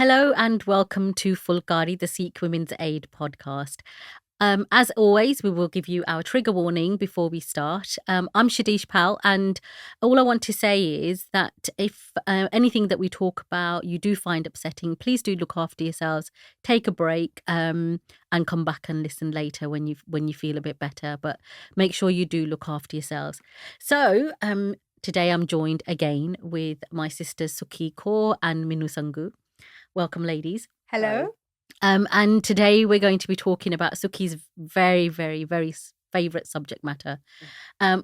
Hello and welcome to Fulkari, the Sikh Women's Aid podcast. As always, we will give you our trigger warning before we start. I'm Shadish Pal, and all I want to say is that if anything that we talk about you do find upsetting, please do look after yourselves, take a break, and come back and listen later when you feel a bit better. But make sure you do look after yourselves. So today I'm joined again with my sisters Sukhi Kaur and Minu Sangu. Welcome, ladies. Hello. And today we're going to be talking about Suki's very, very, very favorite subject matter,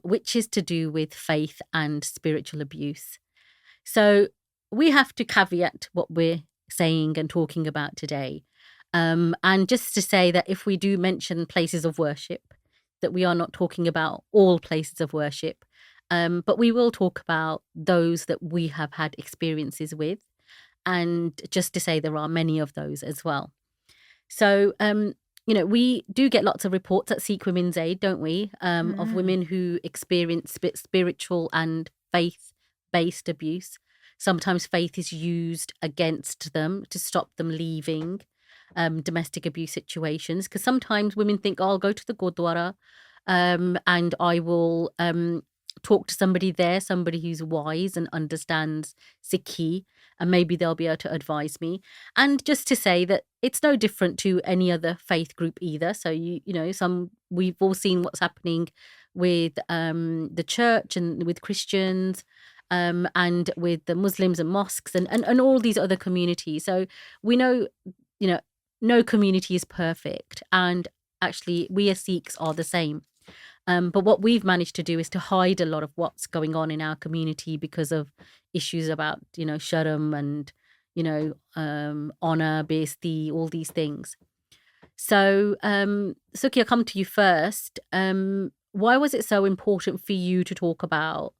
which is to do with faith and spiritual abuse. So we have to caveat what we're saying and talking about today. And just to say that if we do mention places of worship, that we are not talking about all places of worship, but we will talk about those that we have had experiences with. And just to say there are many of those as well. So, we do get lots of reports at Sikh Women's Aid, don't we, of women who experience spiritual and faith-based abuse. Sometimes faith is used against them to stop them leaving domestic abuse situations. Because sometimes women think, oh, I'll go to the Gurdwara and I will talk to somebody there, somebody who's wise and understands Sikhi, and maybe they'll be able to advise me. And just to say that it's no different to any other faith group either. So we've all seen what's happening with the church and with Christians, and with the Muslims and mosques and all these other communities. So we know, no community is perfect, and actually we as Sikhs are the same. But what we've managed to do is to hide a lot of what's going on in our community because of issues about, sharam and, honor, besti, all these things. So, Suki, I'll come to you first. Why was it so important for you to talk about,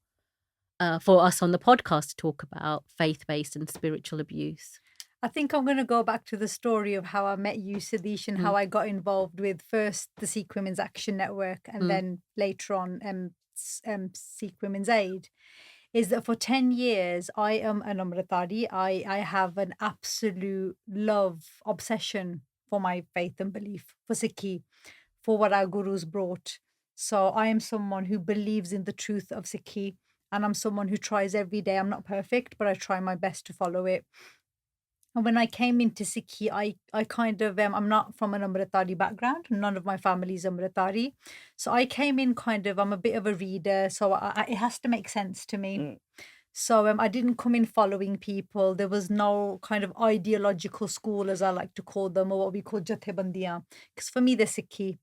for us on the podcast to talk about faith-based and spiritual abuse? I think I'm going to go back to the story of how I met you, Sadish, and how I got involved with first the Sikh Women's Action Network and then later on Sikh Women's Aid. Is that for 10 years, I am an Amritari. I have an absolute love, obsession for my faith and belief, for Sikhi, for what our gurus brought. So I am someone who believes in the truth of Sikhi, and I'm someone who tries every day. I'm not perfect, but I try my best to follow it. And when I came into Sikhi, I kind of, I'm not from an Amritari background. None of my family is Amritari. So I came in I'm a bit of a reader. So it has to make sense to me. So I didn't come in following people. There was no kind of ideological school, as I like to call them, or what we call Jathebandiyan. Because for me, they're Sikhi.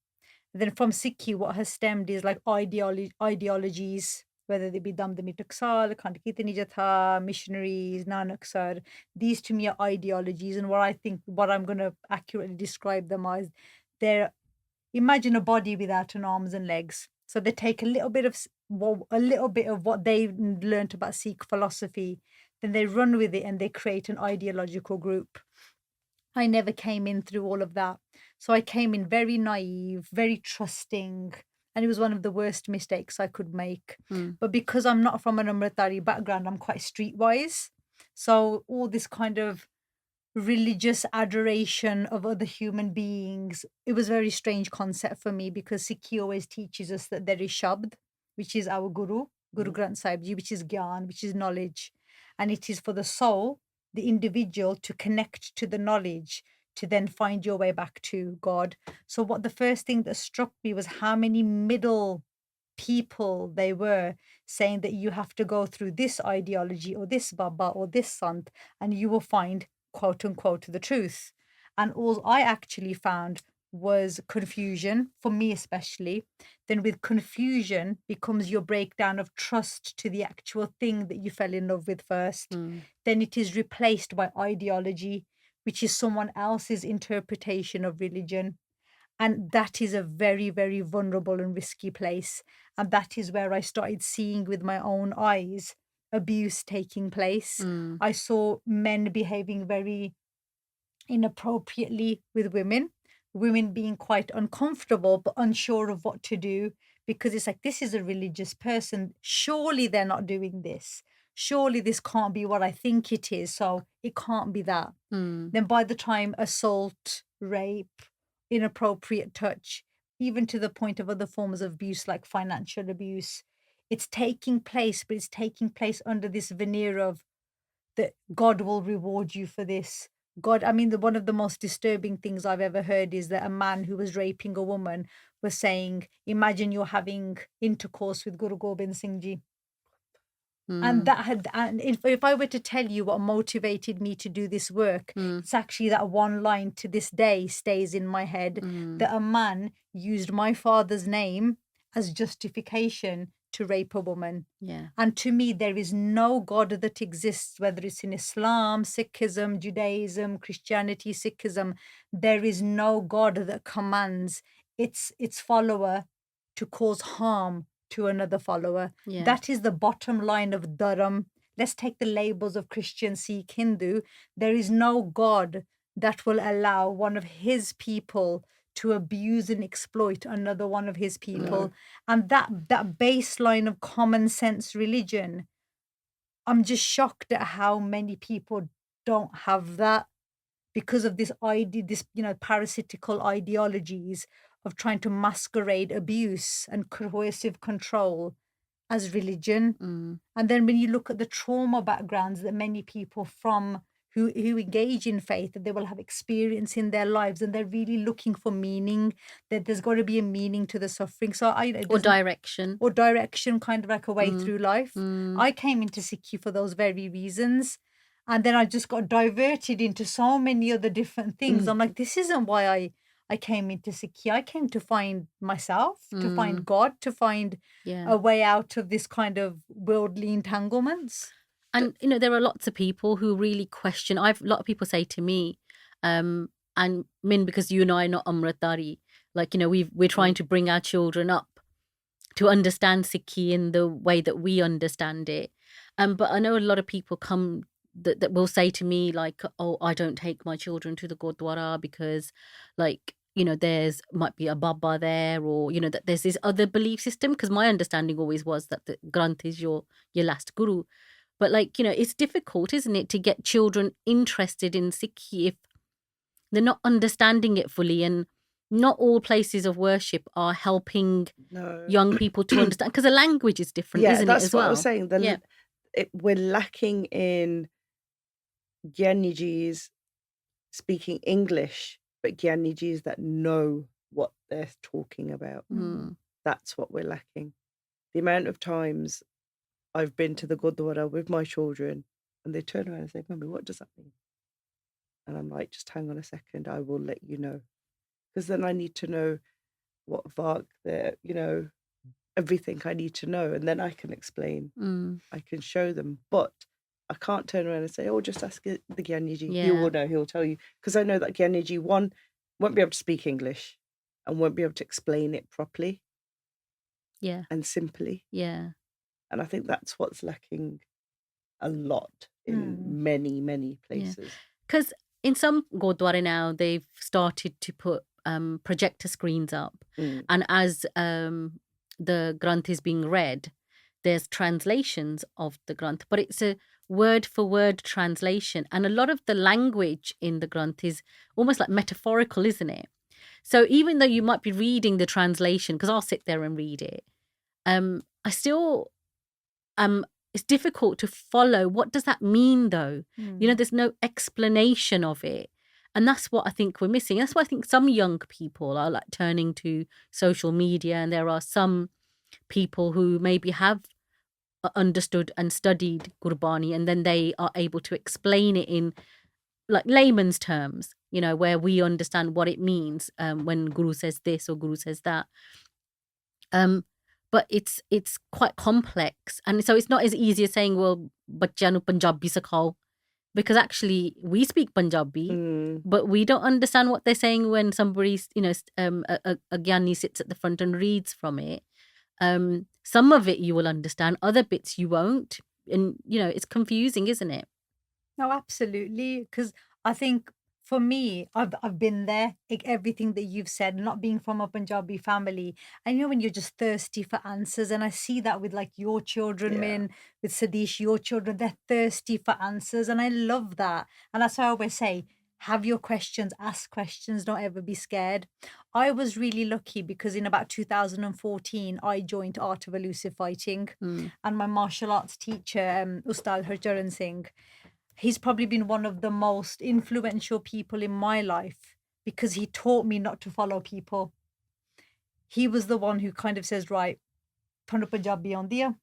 Then from Sikhi, what has stemmed is like ideologies, whether they be Damdami Taksal, Khand Kitni Jatha, missionaries, Nanak Sar. These to me are ideologies. And what I'm going to accurately describe them as, imagine a body without an arms and legs. So they take a little bit of what they learnt about Sikh philosophy, then they run with it and they create an ideological group. I never came in through all of that. So I came in very naive, very trusting, and it was one of the worst mistakes I could make. But because I'm not from an Amritari background, I'm quite streetwise. So all this kind of religious adoration of other human beings, it was a very strange concept for me, because Sikhi always teaches us that there is Shabd, which is our Guru Granth Sahib Ji, which is Gyan, which is knowledge. And it is for the soul, the individual, to connect to the knowledge, to then find your way back to God. So what the first thing that struck me was how many middle people they were, saying that you have to go through this ideology or this Baba or this Sant and you will find, quote unquote, the truth. And all I actually found was confusion, for me especially. Then with confusion becomes your breakdown of trust to the actual thing that you fell in love with first. Then it is replaced by ideology, which is someone else's interpretation of religion. And that is a very, very vulnerable and risky place. And that is where I started seeing with my own eyes abuse taking place. I saw men behaving very inappropriately with women being quite uncomfortable but unsure of what to do, because it's like, this is a religious person. Surely they're not doing this. surely this can't be what I think it is, so it can't be that. Then by the time assault, rape, inappropriate touch, even to the point of other forms of abuse like financial abuse, it's taking place, but it's taking place under this veneer of that God will reward you for this. God, I mean, one of the most disturbing things I've ever heard is that a man who was raping a woman was saying, imagine you're having intercourse with Guru Gobind Singh Ji. And that had, and if I were to tell you what motivated me to do this work, it's actually that one line to this day stays in my head, that a man used my father's name as justification to rape a woman. Yeah. And to me, there is no God that exists, whether it's in Islam, Sikhism, Judaism, Christianity, Sikhism. There is no God that commands its follower to cause harm to another follower. Yeah. That is the bottom line of Dharam. Let's take the labels of Christian, Sikh, Hindu. There is no God that will allow one of his people to abuse and exploit another one of his people. And that baseline of common sense religion, I'm just shocked at how many people don't have that because of this idea, this, parasitical ideologies of trying to masquerade abuse and coercive control as religion. And then when you look at the trauma backgrounds that many people from who engage in faith, that they will have experience in their lives and they're really looking for meaning, that there's got to be a meaning to the suffering. So Or direction. Or direction, kind of like a way through life. I came into Sikhi for those very reasons. And then I just got diverted into so many other different things. I'm like, this isn't why I came into Sikhi. I came to find myself, to find God, to find a way out of this kind of worldly entanglements. And, there are lots of people who really question. A lot of people say to me, and Min, because you and I are not Amritdhari, like, we're trying to bring our children up to understand Sikhi in the way that we understand it. But I know a lot of people come that will say to me, like, oh, I don't take my children to the Gurdwara because, like, there's might be a Baba there, or, that there's this other belief system. Because my understanding always was that the Granth is your last guru. But, like, it's difficult, isn't it, to get children interested in Sikhi if they're not understanding it fully. And not all places of worship are helping young people to understand, because the language is different, isn't it, as well? That's what I was saying. We're lacking in Gyanijis speaking English, but Gyanijis that know what they're talking about. That's what we're lacking. The amount of times I've been to the Gurdwara with my children and they turn around and say, Mummy, what does that mean? And I'm like, just hang on a second, I will let you know. Because then I need to know what Vark there, everything I need to know. And then I can explain, I can show them. But I can't turn around and say, oh, just ask the Gyaniji. He will know, he'll tell you. Because I know that Gyaniji, one, won't be able to speak English and won't be able to explain it properly. Yeah. And simply. Yeah. And I think that's what's lacking a lot in many, many places. Because in some Gurdwara now, they've started to put projector screens up. And as the Granth is being read, there's translations of the Granth. But it's a word-for-word translation. And a lot of the language in the Granth is almost like metaphorical, isn't it? So even though you might be reading the translation, because I'll sit there and read it, I still... it's difficult to follow. What does that mean, though? There's no explanation of it. And that's what I think we're missing. That's why I think some young people are like turning to social media, and there are some people who maybe have understood and studied Gurbani, and then they are able to explain it in like layman's terms, where we understand what it means when Guru says this or Guru says that. But it's quite complex, and so it's not as easy as saying, well, bachcha nu Punjabi sikhao, because actually we speak Punjabi, but we don't understand what they're saying when somebody's, a Gyani sits at the front and reads from it. Some of it you will understand, other bits you won't, and it's confusing, isn't it? No, absolutely, because I think For me, I've been there. Everything that you've said, not being from a Punjabi family, and when you're just thirsty for answers, and I see that with like your children, Yeah. Min, with Sadish, your children, they're thirsty for answers, and I love that. And that's why I always say, have your questions, ask questions, don't ever be scared. I was really lucky because in about 2014, I joined Art of Elusive Fighting, and my martial arts teacher, Ustad Harcharan Singh, he's probably been one of the most influential people in my life because he taught me not to follow people. He was the one who kind of says, right, Thanu Punjabi aunਦੀ ਆ.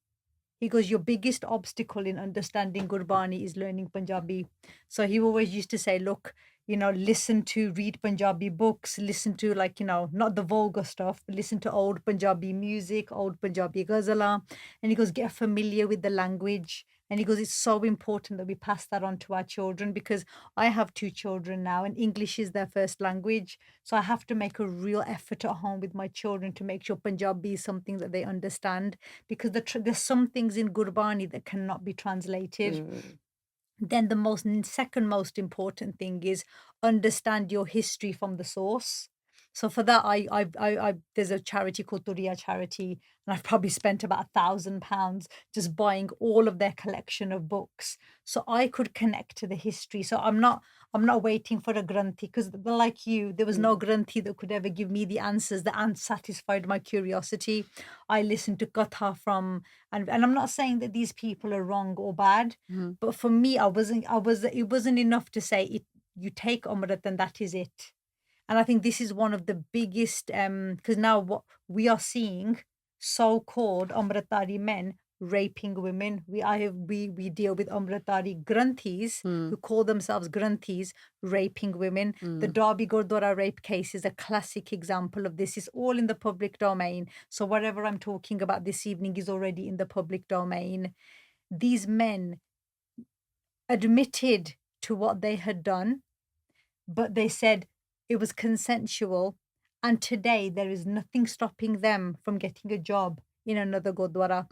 He goes, your biggest obstacle in understanding Gurbani is learning Punjabi. So he always used to say, look, listen to, read Punjabi books, listen to not the vulgar stuff, but listen to old Punjabi music, old Punjabi ghazala. And he goes, get familiar with the language. And he goes, it's so important that we pass that on to our children because I have 2 children now and English is their first language. So I have to make a real effort at home with my children to make sure Punjabi is something that they understand because there's some things in Gurbani that cannot be translated. Then the second most important thing is understand your history from the source. So for that, I there's a charity called Turiya Charity, and I've probably spent about £1,000 just buying all of their collection of books, so I could connect to the history. So I'm not waiting for a granthi because, like you, there was no granthi that could ever give me the answers that satisfied my curiosity. I listened to katha and I'm not saying that these people are wrong or bad, but for me, it wasn't enough to say it. You take Amrit and that is it. And I think this is one of the biggest, because now what we are seeing, so-called Amritari men raping women. We deal with Amritari granthis who call themselves granthis raping women. The Derby Gurdwara rape case is a classic example of this. It's all in the public domain. So whatever I'm talking about this evening is already in the public domain. These men admitted to what they had done, but they said it was consensual, and today there is nothing stopping them from getting a job in another Gurdwara.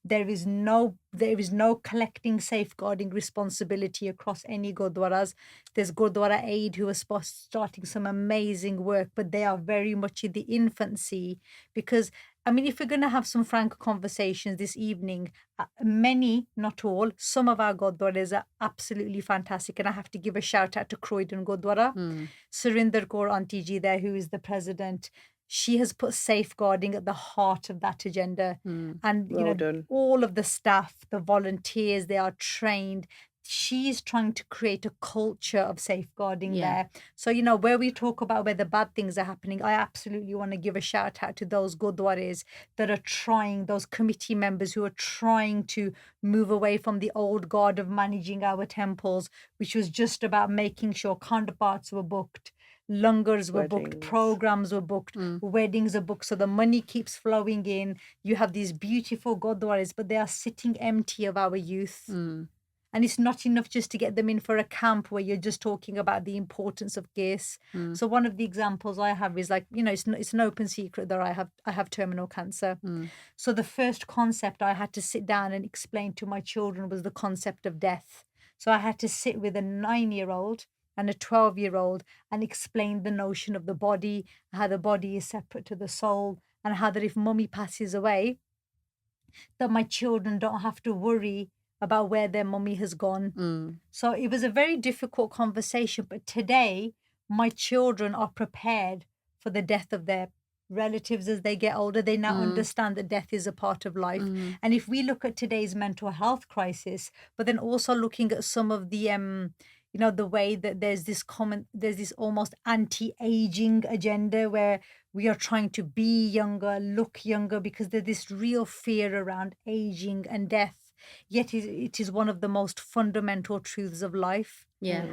There is no collecting safeguarding responsibility across any Gurdwaras. There's Gurdwara Aid who are starting some amazing work, but they are very much in the infancy because, I mean, if we're going to have some frank conversations this evening, many, not all, some of our Gurdwaras are absolutely fantastic. And I have to give a shout out to Croydon Gurdwara. Surinder Kaur Auntie Ji there, who is the president, she has put safeguarding at the heart of that agenda. And, Well done. all of the staff, the volunteers, they are trained. She's trying to create a culture of safeguarding there. So, where we talk about where the bad things are happening, I absolutely want to give a shout out to those Gurdwaras that are trying, those committee members who are trying to move away from the old guard of managing our temples, which was just about making sure khand parts were booked, langars were booked, Weddings. programs were booked, weddings are booked, so the money keeps flowing in. You have these beautiful Gurdwaras, but they are sitting empty of our youth. And it's not enough just to get them in for a camp where you're just talking about the importance of case. So one of the examples I have is it's an open secret that I have terminal cancer. So the first concept I had to sit down and explain to my children was the concept of death. So I had to sit with a 9-year-old and a 12-year-old and explain the notion of the body, how the body is separate to the soul, and how that if mummy passes away, that my children don't have to worry about where their mummy has gone. So it was a very difficult conversation, but today my children are prepared for the death of their relatives as they get older. They now understand that death is a part of life. And if we look at today's mental health crisis, but then also looking at some of the the way that there's this almost anti-aging agenda where we are trying to be younger, look younger, because there's this real fear around aging and death. Yet it is one of the most fundamental truths of life.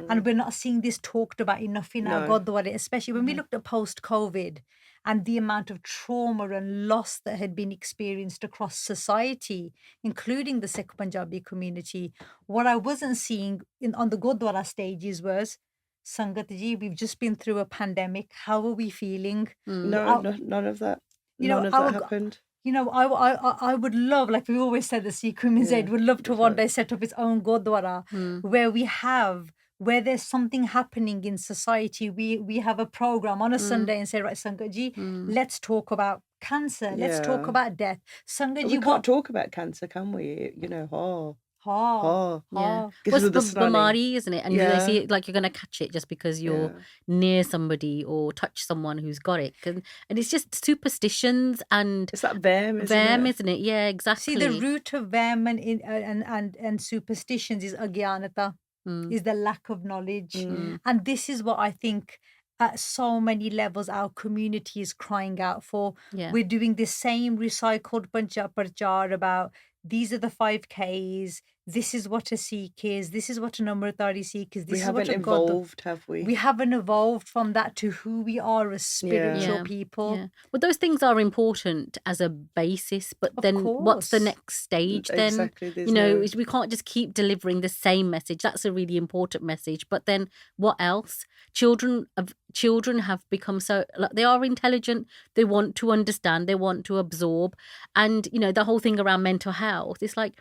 And we're not seeing this talked about enough in our No. Gurdwara, especially when we looked at post-COVID and the amount of trauma and loss that had been experienced across society, including the Sikh Punjabi community. What I wasn't seeing on the Gurdwara stages was, Sangat ji, we've just been through a pandemic. How are we feeling? No, none of that. You know, None of our- that happened. I would love, like we always said, the Sikh Women's Aid would love to one day set up its own Gurdwara where we have where there's something happening in society, we have a program on a Sunday and say, right, Sangatji, let's talk about cancer, let's talk Yeah. about death. But Sangatji, we can't talk about cancer, can we? Ha, Yeah. ha. Well, it's Because of the bamari, isn't it? And they Yeah. see it like you're going to catch it just because you're Yeah. near somebody or touch someone who's got it. And it's just superstitions and It's that them, isn't it? isn't it? Yeah, exactly. See, the root of them and superstitions is agyanata, is the lack of knowledge. And this is what I think at so many levels our community is crying out for. Yeah. We're doing the same recycled prachar about these are the 5Ks, this is what a Sikh is, this is what an Amritari Sikh is, this We is what haven't a God. evolved, have we? We haven't evolved from that to who we are as spiritual Yeah. people. Yeah. Well, those things are important as a basis, but Of then what's the course. next stage then? Exactly. There's You know, no... we can't just keep delivering the same message. That's a really important message. But then what else? Children have become so, like, they are intelligent. They want to understand. They want to absorb. And, you know, the whole thing around mental health, it's like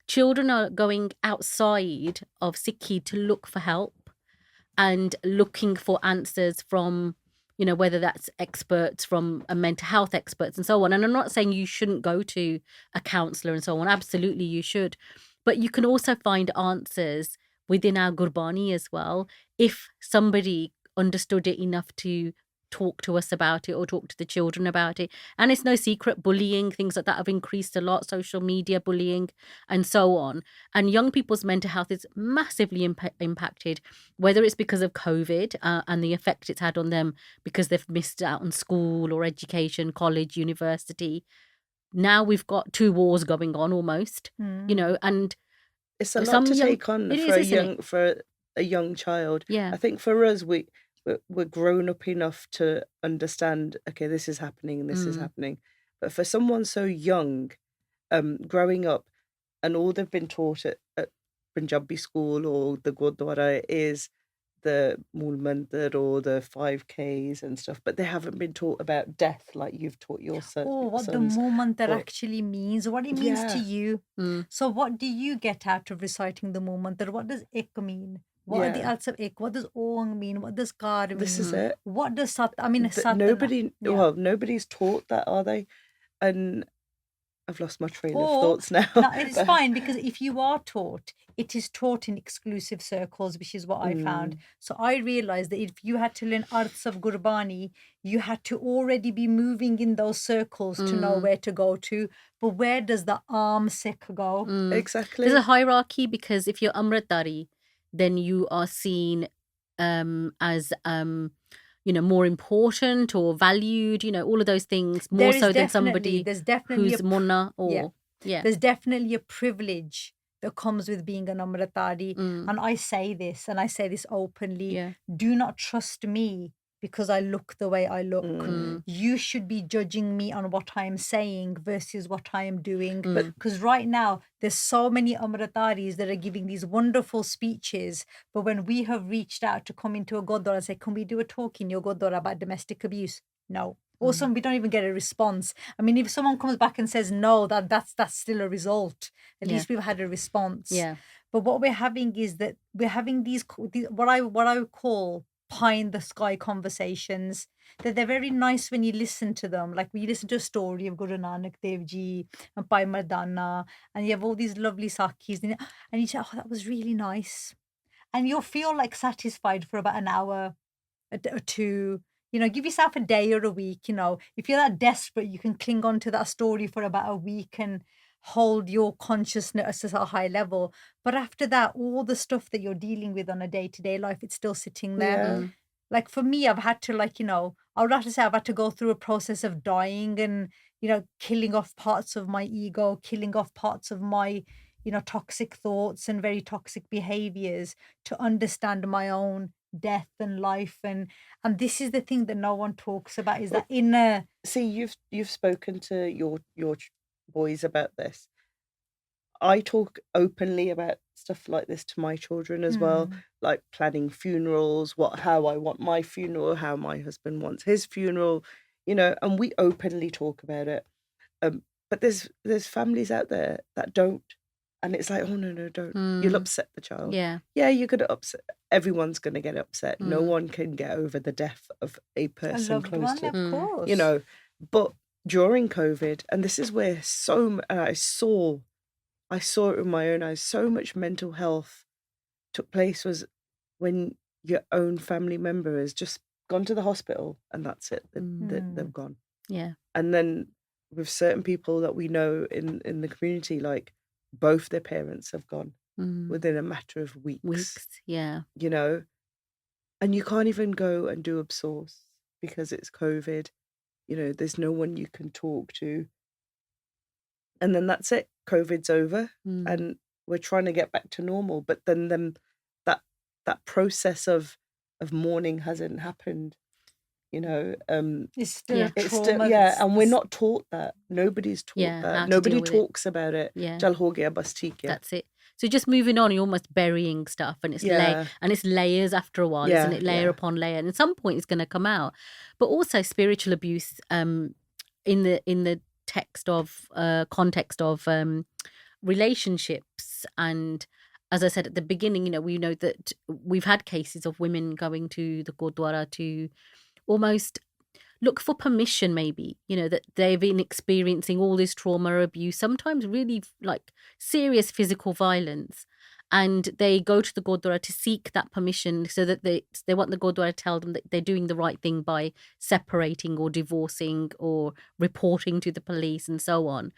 children are going outside of Sikhi to look for help and looking for answers from, you know, whether that's experts from mental health experts and so on. And I'm not saying you shouldn't go to a counselor and so on. Absolutely, you should. But you can also find answers within our Gurbani as well. If somebody understood it enough to talk to us about it or talk to the children about it. And it's no secret, bullying, things like that have increased a lot, social media bullying and so on. And young people's mental health is massively impacted, whether it's because of COVID and the effect it's had on them because they've missed out on school or education, college, university. Now we've got 2 wars going on almost, you know, and it's a lot some to young- take on it for is, isn't it? for a young child. Yeah. I think for us, we're grown up enough to understand, okay, this is happening and this is happening. But for someone so young, growing up, and all they've been taught at Punjabi school or the Gurdwara is the Mool Mandir or the 5Ks and stuff, but they haven't been taught about death like you've taught your son. Oh, what the sons. moment that Or- actually means, what it means to Yeah. you. Mm. So what do you get out of reciting the moment? What does ik mean? What are the Yeah. arts of ik? What does ong mean? What does kar mean? This is it. What does sat? I mean, sat. Nobody's taught that, are they? And I've lost my train of Or- thoughts now. No, it's fine because if you are taught, it is taught in exclusive circles, which is what I found. So I realized that if you had to learn arts of Gurbani, you had to already be moving in those circles to know where to go to. But where does the arm Sikh go? Exactly. There's a hierarchy because if you're Amritari, then you are seen as you know, more important or valued, you know, all of those things more so than somebody there's definitely who's Munna or there's definitely a privilege that comes with being an Amritari. And I say this openly. Yeah. Do not trust me because I look the way I look. You should be judging me on what I am saying versus what I am doing. Because right now, there's so many Amritaris that are giving these wonderful speeches. But when we have reached out to come into a Gurdwara and say, can we do a talk in your Gurdwara about domestic abuse? No. Also, we don't even get a response. I mean, if someone comes back and says no, that's still a result. At least we've had a response. Yeah. But what we're having is that we're having these what I would call pie in the sky conversations. That they're very nice when you listen to them. Like when you listen to a story of Guru Nanak Dev Ji and Bhai Mardana, and you have all these lovely sakis, and you say, oh, that was really nice. And you'll feel like satisfied for about an hour or two. You know, give yourself a day or a week. You know, if you're that desperate, you can cling on to that story for about a week and hold your consciousness at a high level. But after that, all the stuff that you're dealing with on a day-to-day life, it's still sitting there. Yeah. Like for me, I've had to I would have to say I've had to go through a process of dying and, killing off parts of my ego, killing off parts of my, toxic thoughts and very toxic behaviors to understand my own death and life. And this is the thing that no one talks about, is that inner. See, you've spoken to your boys about this. I talk openly about stuff like this to my children as well, like planning funerals, how I want my funeral, how my husband wants his funeral, and we openly talk about it. But there's families out there that don't, And it's like, oh, no, don't. You'll upset the child. Yeah. Yeah, you're going to upset. Everyone's going to get upset. No one can get over the death of a person loved close one, to, of course. you know. But during COVID, and this is where I saw it with my own eyes, so much mental health took place was when your own family member has just gone to the hospital and that's it. They've gone. Yeah. And then with certain people that we know in the community, like both their parents have gone within a matter of weeks. Yeah. You know, and you can't even go and do absource because it's COVID. You know, there's no one you can talk to. And then that's it. COVID's over and we're trying to get back to normal. But then that process of mourning hasn't happened. You know, it's still a it's trauma. still, and we're not taught that. Nobody's taught that. Nobody talks about it. Chal ho gaya, bas theek hai. That's it. So just moving on, you're almost burying stuff, and it's it's layers after a while, isn't it? Layer upon layer, and at some point it's going to come out. But also spiritual abuse, in the context of relationships, and as I said at the beginning, you know, we know that we've had cases of women going to the Gurdwara to almost look for permission, maybe, you know, that they've been experiencing all this trauma or abuse, sometimes really like serious physical violence. And they go to the Gurdwara to seek that permission so that they want the Gurdwara to tell them that they're doing the right thing by separating or divorcing or reporting to the police and so on.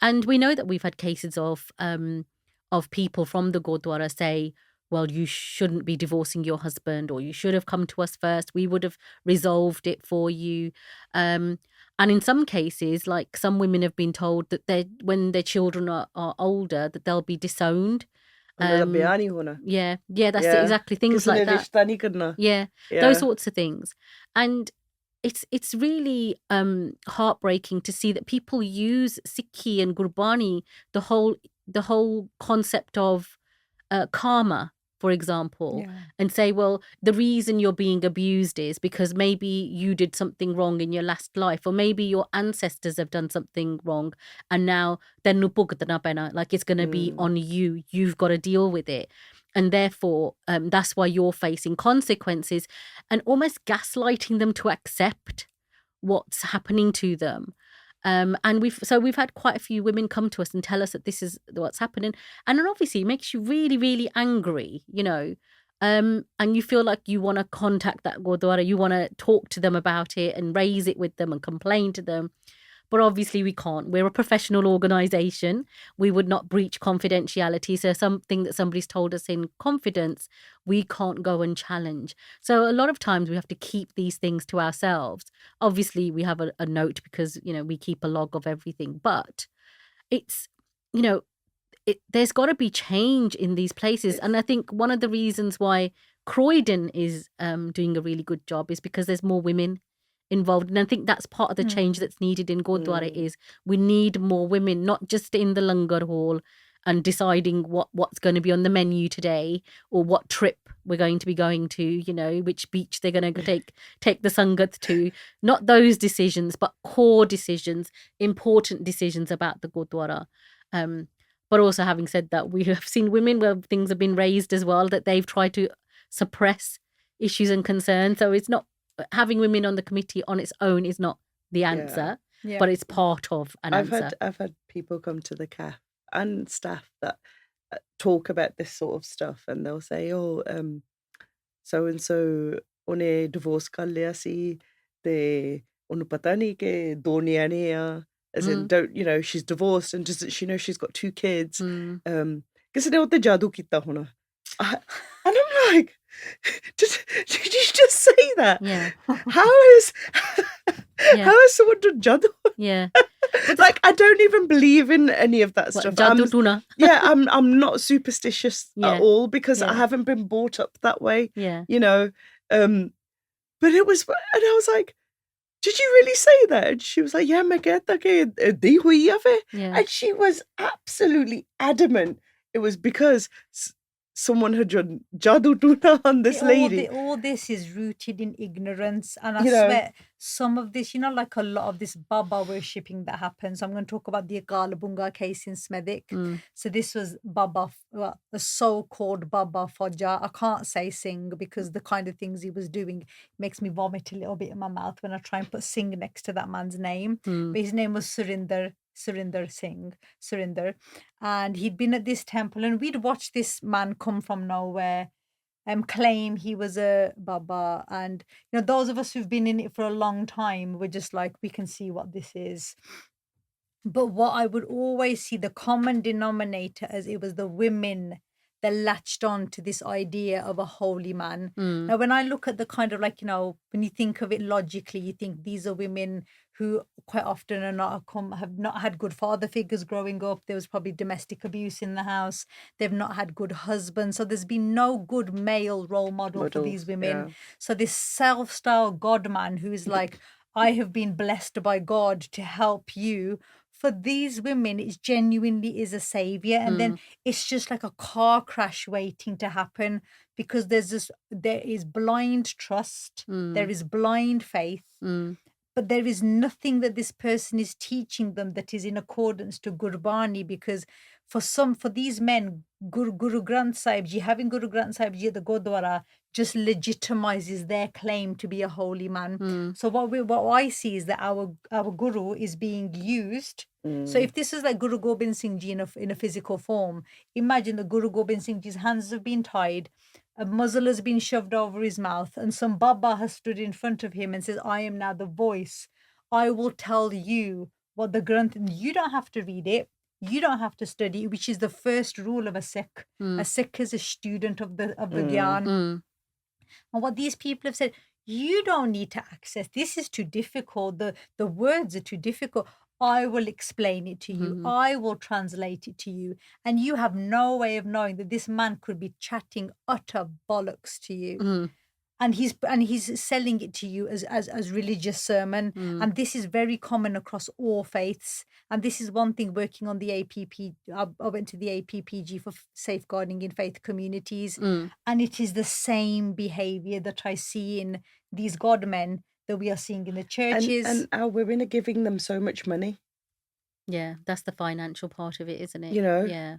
And we know that we've had cases of people from the Gurdwara say, well, you shouldn't be divorcing your husband, or you should have come to us first. We would have resolved it for you. And in some cases, like some women have been told that when their children are older, that they'll be disowned. That's it, exactly. Things like that. Yeah, those sorts of things. And it's really heartbreaking to see that people use Sikhi and Gurbani, the whole concept of karma, for example, and say, well, the reason you're being abused is because maybe you did something wrong in your last life, or maybe your ancestors have done something wrong, and now then like it's going to be on you. You've got to deal with it. And therefore, that's why you're facing consequences, and almost gaslighting them to accept what's happening to them. And we've had quite a few women come to us and tell us that this is what's happening, and then obviously it makes you really, really angry, you know, and you feel like you want to contact that Gurdwara, you want to talk to them about it and raise it with them and complain to them. But obviously we can't. We're a professional organisation. We would not breach confidentiality. So something that somebody's told us in confidence, we can't go and challenge. So a lot of times we have to keep these things to ourselves. Obviously we have a note because, you know, we keep a log of everything. But it's, you know, there's got to be change in these places. And I think one of the reasons why Croydon is doing a really good job is because there's more women involved. And I think that's part of the change that's needed in Gurdwara is we need more women, not just in the Langar hall and deciding what's going to be on the menu today or what trip we're going to be going to, you know, which beach they're going to take the Sangat to. Not those decisions, but core decisions, important decisions about the Gurdwara. But also, having said that, we have seen women where things have been raised as well that they've tried to suppress issues and concerns. So it's not, having women on the committee on its own is not the answer, but it's part of an answer. I've had people come to the CAF and staff that talk about this sort of stuff, and they'll say, "Oh, so and so, उन्हें divorce कर लिया सी, they उन्हें पता नहीं कि दो न्याणे हैं." As in, don't, you know, she's divorced and doesn't she know she's got 2 kids? किसी ने उत्ते जादू कीता होना. And I'm like, did you just say that? Yeah. How is someone done jadoo? Yeah. Like, I don't even believe in any of that stuff. Jadoo tuna. I'm not superstitious at all because I haven't been brought up that way. Yeah. You know, but it was, and I was like, did you really say that? And she was like, yeah, मैं कहता कि दी हुई है फिर. And she was absolutely adamant. It was because someone had done jadoo toona on this lady. All this is rooted in ignorance. And I You know. swear, some of this, like a lot of this Baba worshipping that happens. I'm going to talk about the Theala case in Smethwick. So this was Baba, the so-called Baba Fajr. I can't say Singh because the kind of things he was doing makes me vomit a little bit in my mouth when I try and put Singh next to that man's name. But his name was Surinder Surinder, and he'd been at this temple, and we'd watched this man come from nowhere, claim he was a Baba, and those of us who've been in it for a long time were just like, we can see what this is. But what I would always see, the common denominator, as it was the women that latched on to this idea of a holy man. Now, when I look at the kind of when you think of it logically, you think these are women who quite often have not had good father figures growing up. There was probably domestic abuse in the house. They've not had good husbands. So there's been no good male role model for these women. Yeah. So this self-styled God man who is like, I have been blessed by God to help you. For these women, it genuinely is a savior. And then it's just like a car crash waiting to happen, because there is blind trust, there is blind faith, but there is nothing that this person is teaching them that is in accordance to Gurbani, because for these men, Guru Granth Sahib Ji, having Guru Granth Sahib Ji at the Gurdwara just legitimizes their claim to be a holy man. So what I see is that our Guru is being used. So if this is like Guru Gobind Singh Ji in a physical form, imagine the Guru Gobind Singh Ji's hands have been tied, a muzzle has been shoved over his mouth, and some Baba has stood in front of him and says, I am now the voice. I will tell you what the Granth, you don't have to read it. You don't have to study, which is the first rule of a Sikh. A Sikh is a student of the Gyan. And what these people have said, you don't need to access. This is too difficult. The words are too difficult. I will explain it to you. I will translate it to you. And you have no way of knowing that this man could be chatting utter bollocks to you. And he's selling it to you as religious sermon. And this is very common across all faiths. And this is one thing working on the APP. I went to the APPG for safeguarding in faith communities. And it is the same behavior that I see in these God men that we are seeing in the churches. And our women are giving them so much money. Yeah, that's the financial part of it, isn't it? Yeah.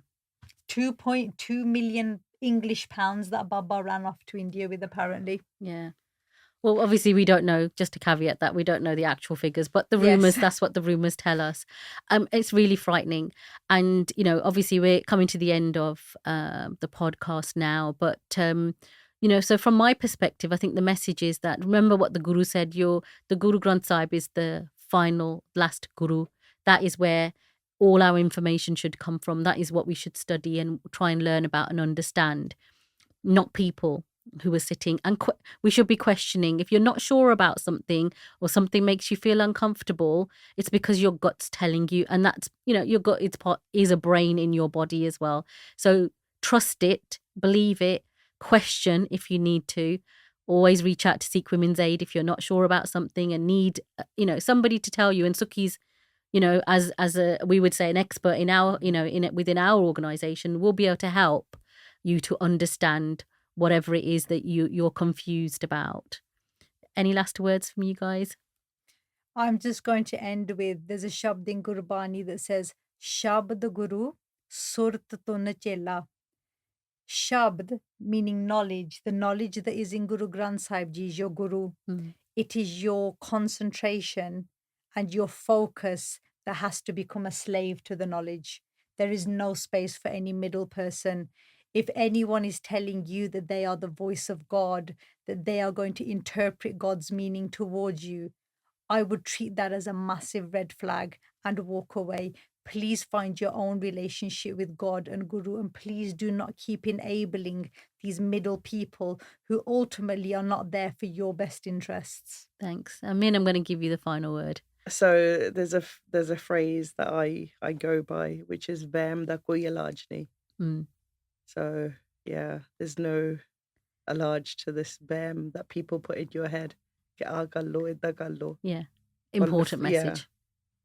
2.2 million English pounds that Baba ran off to India with, apparently. Yeah. Well, obviously we don't know, just to caveat that, we don't know the actual figures, but the rumours, that's what the rumours tell us. It's really frightening. And, obviously we're coming to the end of the podcast now, but, so from my perspective, I think the message is that, remember what the Guru said, the Guru Granth Sahib is the last Guru. That is where all our information should come from. That is what we should study and try and learn about and understand, not people who are sitting. And we should be questioning. If you're not sure about something or something makes you feel uncomfortable, it's because your gut's telling you. And that's, your gut is a brain in your body as well. So trust it, believe it, question if you need to. Always reach out to Sikh Women's Aid if you're not sure about something and need, somebody to tell you. And Sukhi's, as we would say, an expert in our, within our organisation, will be able to help you to understand whatever it is that you're confused about. Any last words from you guys? I'm just going to end with, there's a shabd in Gurbani that says, Shabd Guru Surt Tun Chela. Shabd, meaning knowledge, the knowledge that is in Guru Granth Sahib Ji is your Guru. It is your concentration and your focus that has to become a slave to the knowledge. There is no space for any middle person. If anyone is telling you that they are the voice of God, that they are going to interpret God's meaning towards you, I would treat that as a massive red flag and walk away. Please find your own relationship with God and Guru, and please do not keep enabling these middle people who ultimately are not there for your best interests. Thanks. Amin, I'm going to give you the final word. So there's a phrase that I go by, which is "Vem da koi ilaj nahi." So yeah, there's no ilaj to this vem that people put in your head. Yeah, important message. Yeah.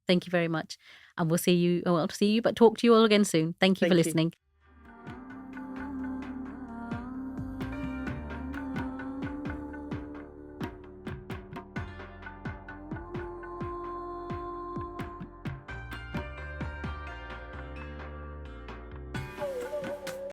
Thank you very much, and we'll see you. But talk to you all again soon. Thank you for listening.